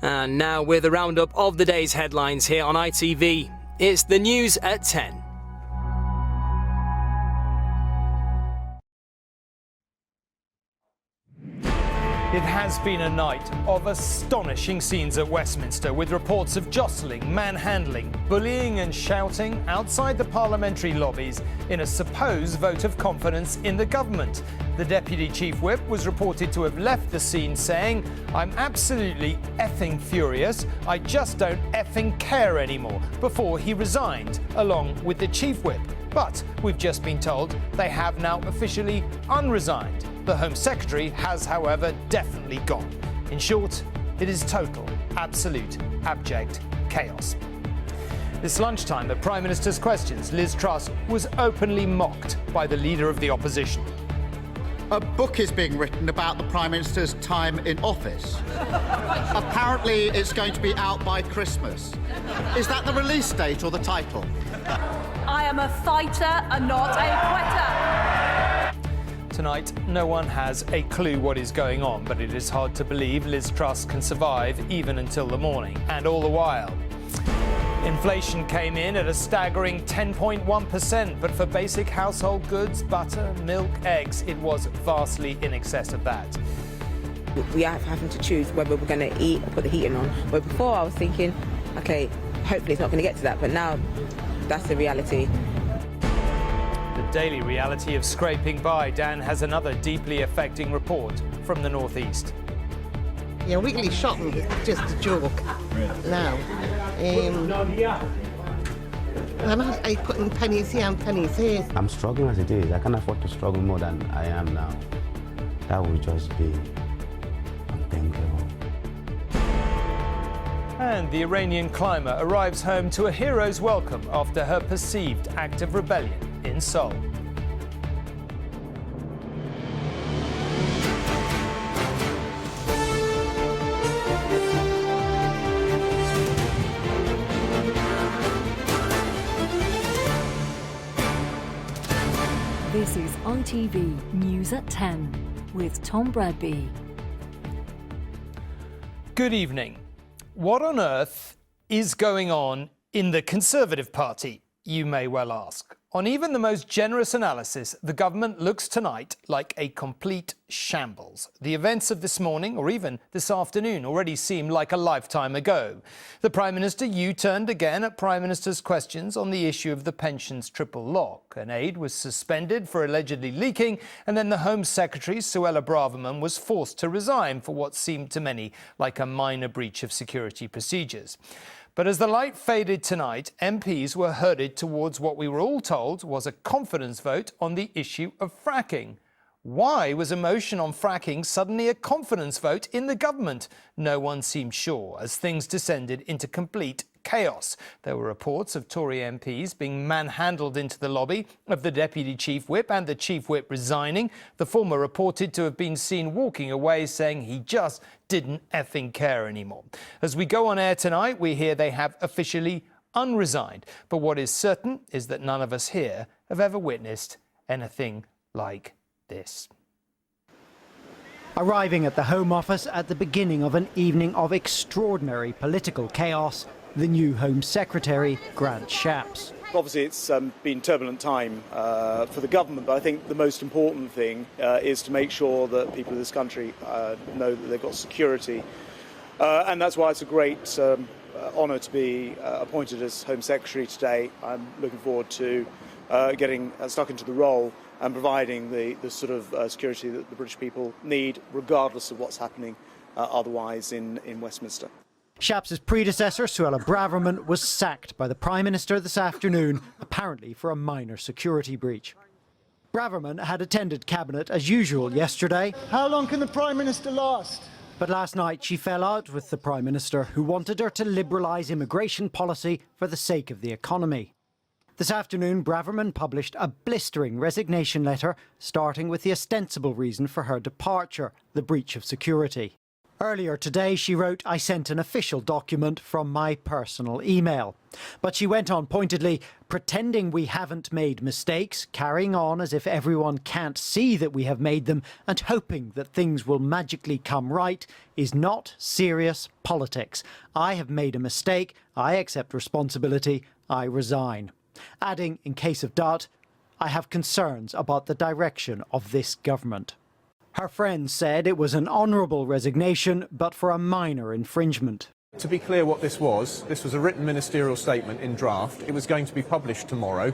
And now with a roundup of the day's headlines here on ITV. It's the news at 10. It has been a night of astonishing scenes at Westminster, with reports of jostling, manhandling, bullying and shouting outside the parliamentary lobbies in a supposed vote of confidence in the government. The Deputy Chief Whip was reported to have left the scene saying, "I'm absolutely effing furious, I just don't effing care anymore," before he resigned, along with the Chief Whip. But we've just been told they have now officially unresigned. The Home Secretary has, however, definitely gone. In short, it is total, absolute, abject chaos. This lunchtime at Prime Minister's Questions, Liz Truss was openly mocked by the Leader of the Opposition. A book is being written about the Prime Minister's time in office. Apparently it's going to be out by Christmas. Is that the release date or the title? I am a fighter and not a quitter. Tonight, no one has a clue what is going on, but it is hard to believe Liz Truss can survive even until the morning. And all the while, inflation came in at a staggering 10.1%, but for basic household goods, butter, milk, eggs, it was vastly in excess of that. We are having to choose whether we're going to eat or put the heating on. But before I was thinking, okay, hopefully it's not going to get to that, but now that's the reality. The daily reality of scraping by. Dan has another deeply affecting report from the northeast. Yeah, weekly shopping is just a joke now. I'm putting pennies here and pennies here. I'm struggling as it is. I can't afford to struggle more than I am now. That would just be unthinkable. And the Iranian climber arrives home to a hero's welcome after her perceived act of rebellion in Seoul. This is ITV News at 10 with Tom Bradby. Good evening. What on earth is going on in the Conservative Party, you may well ask? On even the most generous analysis, the government looks tonight like a complete shambles. The events of this morning, or even this afternoon, already seem like a lifetime ago. The Prime Minister U-turned again at Prime Minister's Questions on the issue of the pensions triple lock. An aide was suspended for allegedly leaking, and then the Home Secretary, Suella Braverman, was forced to resign for what seemed to many like a minor breach of security procedures. But as the light faded tonight, MPs were herded towards what we were all told was a confidence vote on the issue of fracking. Why was a motion on fracking suddenly a confidence vote in the government? No one seemed sure, as things descended into complete chaos. There were reports of Tory MPs being manhandled into the lobby of the Deputy Chief Whip and the Chief Whip resigning. The former reported to have been seen walking away, saying he just didn't effing care anymore. As we go on air tonight, we hear they have officially unresigned. But what is certain is that none of us here have ever witnessed anything like this. Arriving at the Home Office at the beginning of an evening of extraordinary political chaos, the new Home Secretary, Grant Shapps. Obviously it's been turbulent time for the government, but I think the most important thing is to make sure that people in this country know that they've got security. And that's why it's a great honour to be appointed as Home Secretary today. I'm looking forward to getting stuck into the role and providing the sort of security that the British people need, regardless of what's happening otherwise in Westminster. Shapps' predecessor, Suella Braverman, was sacked by the Prime Minister this afternoon, apparently for a minor security breach. Braverman had attended Cabinet as usual yesterday. How long can the Prime Minister last? But last night she fell out with the Prime Minister, who wanted her to liberalise immigration policy for the sake of the economy. This afternoon, Braverman published a blistering resignation letter, starting with the ostensible reason for her departure, the breach of security. Earlier today, she wrote, "I sent an official document from my personal email." But she went on pointedly, "Pretending we haven't made mistakes, carrying on as if everyone can't see that we have made them, and hoping that things will magically come right is not serious politics. I have made a mistake. I accept responsibility. I resign." Adding, in case of doubt, "I have concerns about the direction of this government." Her friends said it was an honourable resignation, but for a minor infringement. To be clear what this was a written ministerial statement in draft. It was going to be published tomorrow,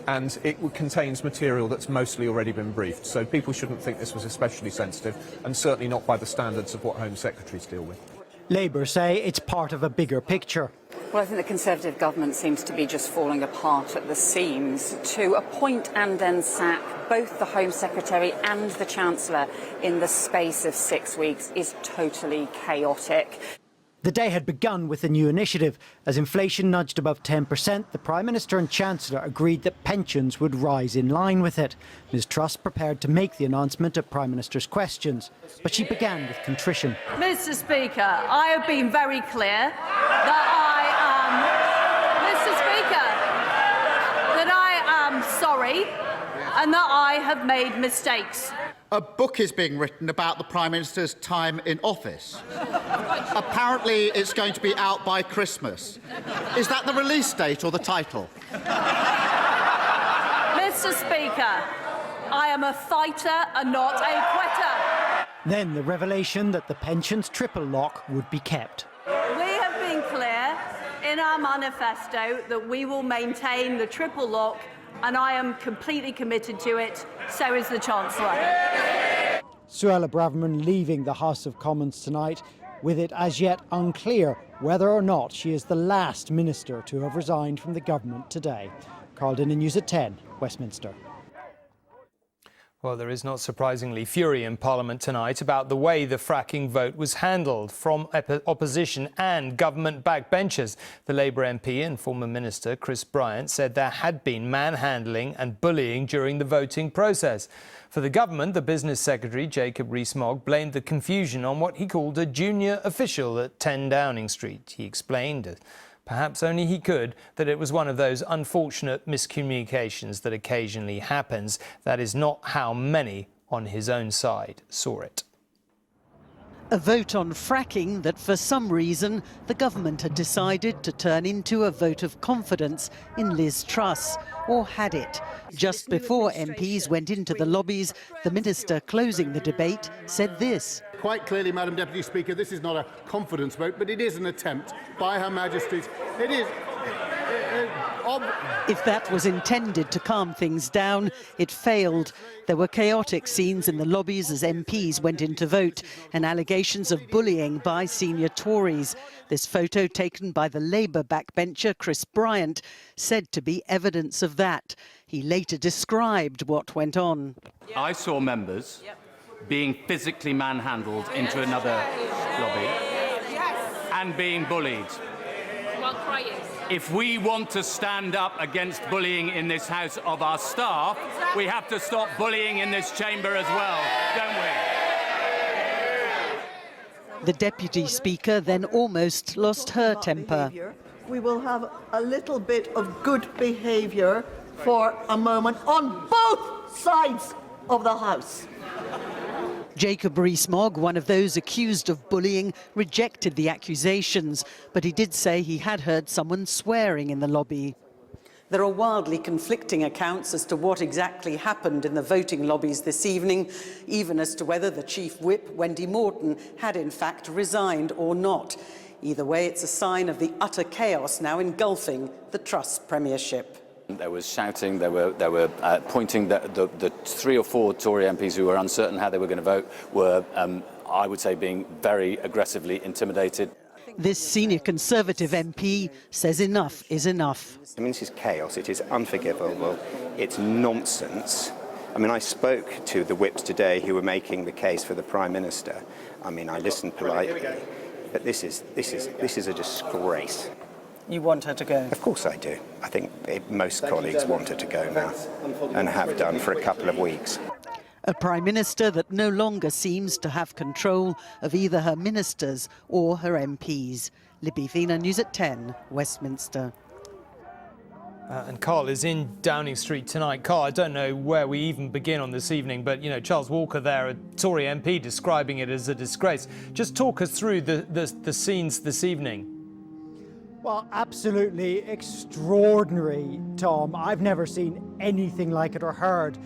and it contains material that's mostly already been briefed. So people shouldn't think this was especially sensitive, and certainly not by the standards of what Home Secretaries deal with. Labour say it's part of a bigger picture. Well, I think the Conservative government seems to be just falling apart at the seams. To appoint and then sack both the Home Secretary and the Chancellor in the space of 6 weeks is totally chaotic. The day had begun with a new initiative. As inflation nudged above 10%, the Prime Minister and Chancellor agreed that pensions would rise in line with it. Ms Truss prepared to make the announcement at Prime Minister's questions, but she began with contrition. Mr. Speaker, I have been very clear that I am sorry and that I have made mistakes. A book is being written about the Prime Minister's time in office. Apparently, it's going to be out by Christmas. Is that the release date or the title? Mr. Speaker, I am a fighter and not a quitter. Then the revelation that the pensions triple lock would be kept. We have been clear in our manifesto that we will maintain the triple lock, and I am completely committed to it. So is the Chancellor. Suella Braverman leaving the House of Commons tonight, with it as yet unclear whether or not she is the last minister to have resigned from the government today. Carl Dinnan, News at 10, Westminster. Well, there is not surprisingly fury in Parliament tonight about the way the fracking vote was handled from opposition and government backbenchers. The Labour MP and former Minister Chris Bryant said there had been manhandling and bullying during the voting process. For the government, the Business Secretary Jacob Rees-Mogg blamed the confusion on what he called a junior official at 10 Downing Street. He explained, perhaps only he could, that it was one of those unfortunate miscommunications that occasionally happens. That is not how many on his own side saw it. A vote on fracking that for some reason the government had decided to turn into a vote of confidence in Liz Truss, or had it. Just before MPs went into the lobbies, the minister closing the debate said this. Quite clearly, Madam Deputy Speaker, this is not a confidence vote, but it is an attempt by Her Majesty's. It is. If that was intended to calm things down, it failed. There were chaotic scenes in the lobbies as MPs went in to vote, and allegations of bullying by senior Tories. This photo, taken by the Labour backbencher Chris Bryant, said to be evidence of that. He later described what went on. I saw members being physically manhandled into another lobby and being bullied. If we want to stand up against bullying in this House of our staff, we have to stop bullying in this chamber as well, don't we? The Deputy Speaker then almost lost her temper. We will have a little bit of good behaviour for a moment on both sides of the House. Jacob Rees-Mogg, one of those accused of bullying, rejected the accusations, but he did say he had heard someone swearing in the lobby. There are wildly conflicting accounts as to what exactly happened in the voting lobbies this evening, even as to whether the Chief Whip, Wendy Morton, had in fact resigned or not. Either way, it's a sign of the utter chaos now engulfing the Truss premiership. There was shouting, there were pointing that the 3 or 4 Tory MPs who were uncertain how they were going to vote were, I would say, being very aggressively intimidated. This senior Conservative MP says enough is enough. I mean, this is chaos, it is unforgivable, it's nonsense. I mean, I spoke to the whips today who were making the case for the Prime Minister. I mean, I listened politely, but this is a disgrace. You want her to go? Of course I do. I think most colleagues want her to go now, and have done for a couple of weeks. A Prime Minister that no longer seems to have control of either her ministers or her MPs. Libby Vina, News at 10, Westminster. And Carl is in Downing Street tonight. Carl, I don't know where we even begin on this evening, but, you know, Charles Walker there, a Tory MP, describing it as a disgrace. Just talk us through the scenes this evening. Well, absolutely extraordinary, Tom. I've never seen anything like it or heard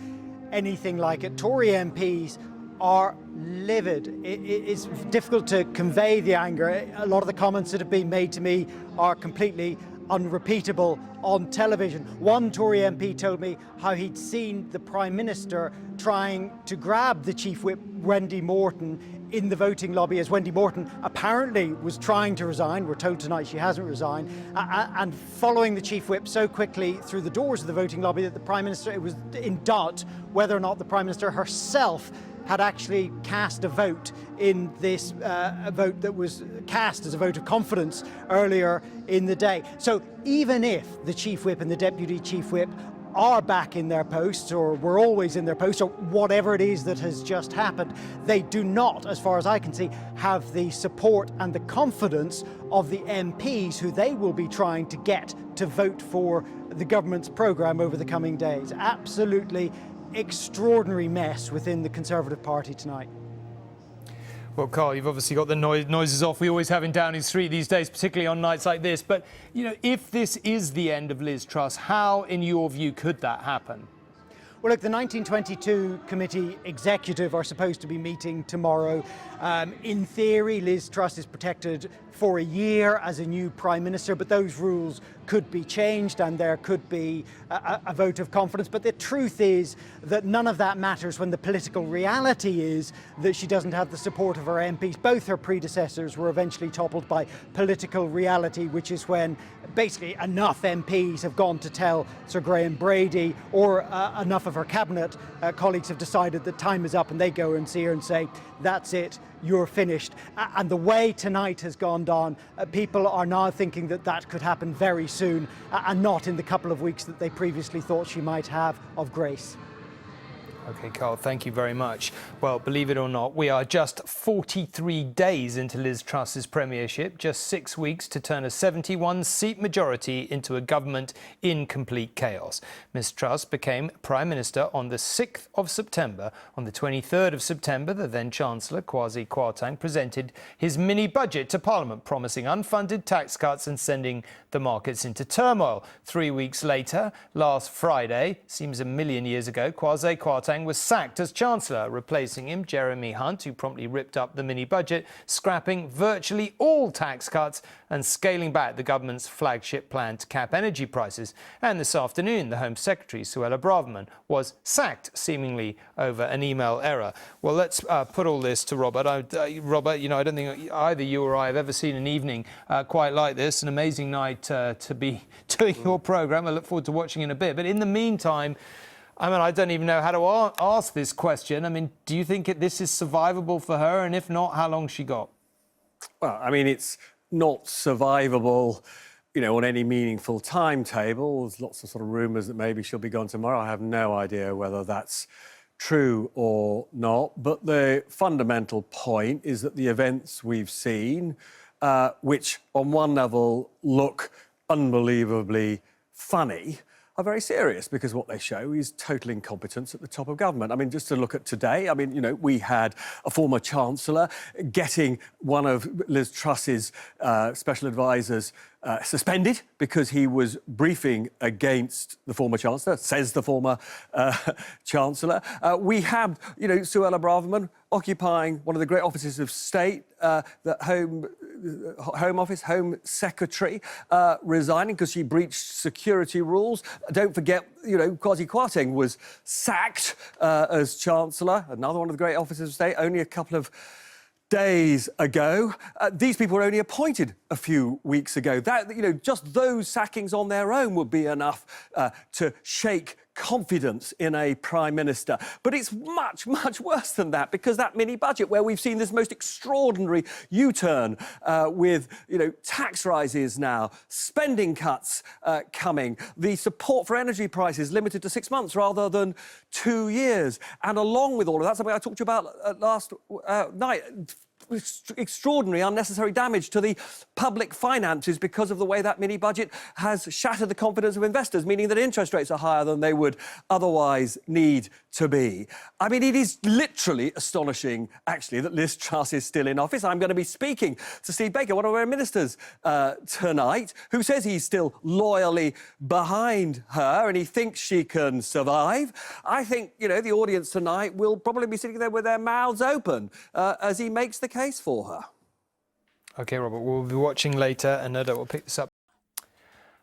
anything like it. Tory MPs are livid. It's difficult to convey the anger. A lot of the comments that have been made to me are completely unrepeatable on television. One Tory MP told me how he'd seen the Prime Minister trying to grab the Chief Whip, Wendy Morton, in the voting lobby, as Wendy Morton apparently was trying to resign. We're told tonight she hasn't resigned. And following the Chief Whip so quickly through the doors of the voting lobby that the Prime Minister, it was in doubt whether or not the Prime Minister herself had actually cast a vote in this vote that was cast as a vote of confidence earlier in the day. So even if the Chief Whip and the Deputy Chief Whip are back in their posts, or were always in their posts, or whatever it is that has just happened, they do not, as far as I can see, have the support and the confidence of the MPs who they will be trying to get to vote for the government's programme over the coming days. Absolutely extraordinary mess within the Conservative Party tonight. Well, Carl, you've obviously got the noises off we always have in Downing Street these days, particularly on nights like this. But, you know, if this is the end of Liz Truss, how, in your view, could that happen? Well, look, the 1922 committee executive are supposed to be meeting tomorrow. In theory, Liz Truss is protected for a year as a new Prime Minister, but those rules could be changed and there could be a vote of confidence. But the truth is that none of that matters when the political reality is that she doesn't have the support of her MPs. Both her predecessors were eventually toppled by political reality, which is when basically enough MPs have gone to tell Sir Graham Brady, or enough of her cabinet colleagues have decided that time is up, and they go and see her and say, that's it, you're finished. And the way tonight has gone down, people are now thinking that that could happen very soon, and not in the couple of weeks that they previously thought she might have of grace. OK, Carl, thank you very much. Well, believe it or not, we are just 43 days into Liz Truss's premiership, just 6 weeks to turn a 71-seat majority into a government in complete chaos. Ms Truss became Prime Minister on the 6th of September. On the 23rd of September, the then-Chancellor, Kwasi Kwarteng, presented his mini-budget to Parliament, promising unfunded tax cuts and sending the markets into turmoil. 3 weeks later, last Friday, seems a million years ago, Kwasi Kwarteng was sacked as Chancellor, replacing him Jeremy Hunt, who promptly ripped up the mini-budget, scrapping virtually all tax cuts and scaling back the government's flagship plan to cap energy prices. And this afternoon, the Home Secretary, Suella Braverman, was sacked, seemingly over an email error. Well, let's put all this to Robert. Robert, you know, I don't think either you or I have ever seen an evening quite like this. An amazing night to be doing your programme. I look forward to watching in a bit. But in the meantime, I mean, I don't even know how to ask this question. I mean, do you think this is survivable for her? And if not, how long she got? Well, I mean, it's not survivable, you know, on any meaningful timetable. There's lots of sort of rumours that maybe she'll be gone tomorrow. I have no idea whether that's true or not. But the fundamental point is that the events we've seen, which on one level look unbelievably funny, are very serious, because what they show is total incompetence at the top of government. I mean, just to look at today, I mean, you know, we had a former Chancellor getting one of Liz Truss's special advisors suspended because he was briefing against the former Chancellor, says the former Chancellor. We have, you know, Suella Braverman occupying one of the great offices of state, the Home Office, Home Secretary, resigning because she breached security rules. Don't forget, you know, Kwasi Kwarteng was sacked as Chancellor, another one of the great offices of state, only a couple of days ago. These people were only appointed a few weeks ago. That, you know, just those sackings on their own would be enough to shake confidence in a Prime Minister. But it's much, much worse than that, because that mini-budget, where we've seen this most extraordinary U-turn with, tax rises now, spending cuts coming, the support for energy prices limited to 6 months rather than 2 years. And along with all of that, something I talked to you about last night, extraordinary unnecessary damage to the public finances because of the way that mini-budget has shattered the confidence of investors, meaning that interest rates are higher than they would otherwise need to be. I mean, it is literally astonishing, actually, that Liz Truss is still in office. I'm going to be speaking to Steve Baker, one of our ministers, tonight, who says he's still loyally behind her and he thinks she can survive. I think, the audience tonight will probably be sitting there with their mouths open as he makes the case for her. OK, Robert, we'll be watching later and no doubt we'll pick this up.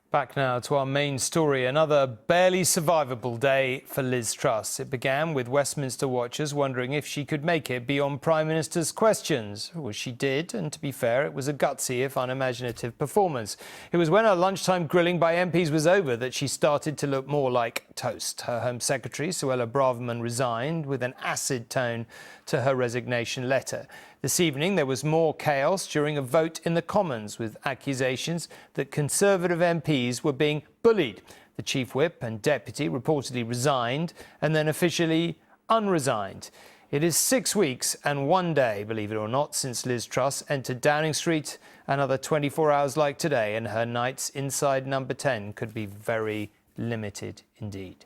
Back now to our main story. Another barely survivable day for Liz Truss. It began with Westminster watchers wondering if she could make it beyond Prime Minister's questions. Well, she did, and to be fair, it was a gutsy, if unimaginative, performance. It was when her lunchtime grilling by MPs was over that she started to look more like toast. Her Home Secretary, Suella Braverman, resigned with an acid tone to her resignation letter. This evening, there was more chaos during a vote in the Commons, with accusations that Conservative MPs were being bullied. The Chief Whip and Deputy reportedly resigned and then officially unresigned. It is 6 weeks and 1 day, believe it or not, since Liz Truss entered Downing Street. Another 24 hours like today, and her nights inside Number 10 could be very limited indeed.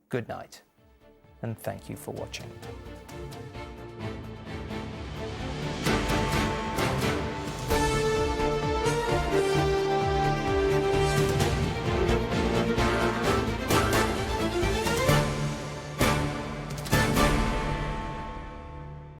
Good night, and thank you for watching.